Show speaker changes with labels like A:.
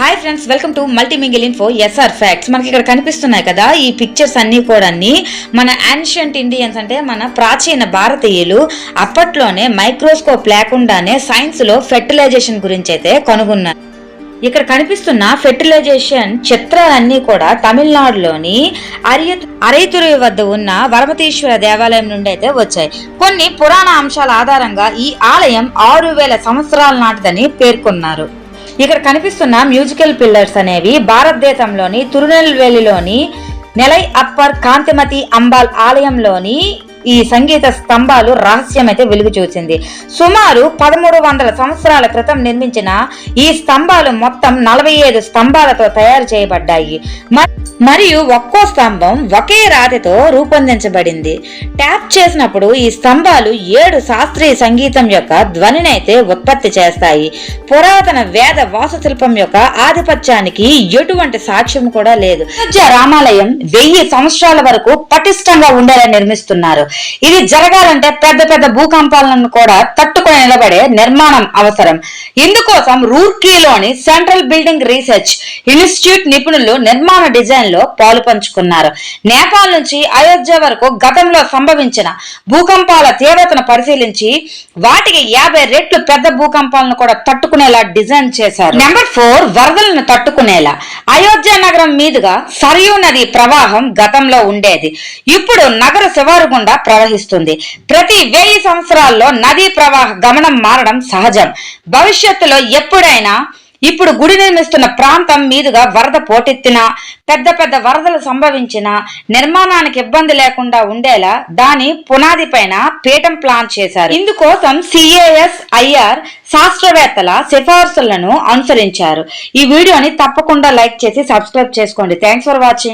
A: Hi friends, welcome to multi mingle info SR facts. మనకి ఇక్కడ కనిపిస్తున్నాయి కదా ఈ పిక్చర్స్ అన్నీ కూడా మన యాన్షియంట్ ఇండియన్స్ అంటే మన ప్రాచీన భారతీయులు అప్పట్లోనే మైక్రోస్కోప్ లేకుండానే సైన్స్లో ఫెర్టిలైజేషన్ గురించి అయితే కనుగొన్నారు. ఇక్కడ కనిపిస్తున్న ఫెర్టిలైజేషన్ చిత్రాలన్నీ కూడా తమిళనాడులోని అరైతురి వద్ద ఉన్న వరమతీశ్వర దేవాలయం నుండి అయితే వచ్చాయి. కొన్ని పురాణ అంశాల ఆధారంగా ఈ ఆలయం 6000 సంవత్సరాల నాటిదని పేర్కొన్నారు. ఇక్కడ కనిపిస్తున్న మ్యూజికల్ పిల్లర్స్ అనేవి భారతదేశంలోని తిరునెల్వేలిలోని నెలై అప్పర్ కాంతిమతి అంబాల్ ఆలయంలోని ఈ సంగీత స్తంభాలు రహస్యం అయితే వెలుగు చూసింది. సుమారు 1300 సంవత్సరాల క్రితం నిర్మించిన ఈ స్తంభాలు మొత్తం 45 స్తంభాలతో తయారు చేయబడ్డాయి మరియు ఒక్కో స్తంభం ఒకే రాతితో రూపొందించబడింది. ట్యాప్ చేసినప్పుడు ఈ స్తంభాలు 7 శాస్త్రీయ సంగీతం యొక్క ధ్వనిని అయితే ఉత్పత్తి చేస్తాయి. పురాతన వేద వాస్తుశిల్పం యొక్క ఆధిపత్యానికి ఎటువంటి సాక్ష్యం కూడా లేదు. రామాలయం 1000 సంవత్సరాల వరకు పటిష్టంగా ఉండేలా నిర్మిస్తున్నారు. ఇది జరగాలంటే పెద్ద పెద్ద భూకంపాలను కూడా తట్టుకొని నిలబడే నిర్మాణం అవసరం. ఇందుకోసం రూర్కీలోని సెంట్రల్ బిల్డింగ్ రీసెర్చ్ ఇన్స్టిట్యూట్ నిపుణులు నిర్మాణ డిజైన్ లో పాలు పంచుకున్నారు. నేపాల్ నుంచి అయోధ్య వరకు గతంలో సంభవించిన భూకంపాల తీవ్రతను పరిశీలించి వాటికి 50 రెట్లు పెద్ద భూకంపాలను కూడా తట్టుకునేలా డిజైన్ చేశారు. నెంబర్ 4, వరదలను తట్టుకునేలా. అయోధ్య నగరం మీదుగా సరియు నది ప్రవాహం గతంలో ఉండేది. ఇప్పుడు నగర శివారు గుండా ప్రవహిస్తుంది. ప్రతి 1000 సంవత్సరాల్లో నదీ ప్రవాహ గమనం మారడం సహజం. భవిష్యత్తులో ఎప్పుడైనా ఇప్పుడు గుడి నిర్మిస్తున్న ప్రాంతం మీదుగా వరద పోటెత్తినా పెద్ద పెద్ద వరదలు సంభవించిన నిర్మాణానికి ఇబ్బంది లేకుండా ఉండేలా దాని పునాది పైన పీఠం ప్లాన్ చేశారు. ఇందుకోసం CASIR శాస్త్రవేత్తల సిఫార్సులను అనుసరించారు. ఈ వీడియోని తప్పకుండా లైక్ చేసి సబ్స్క్రైబ్ చేసుకోండి. Thanks for watching.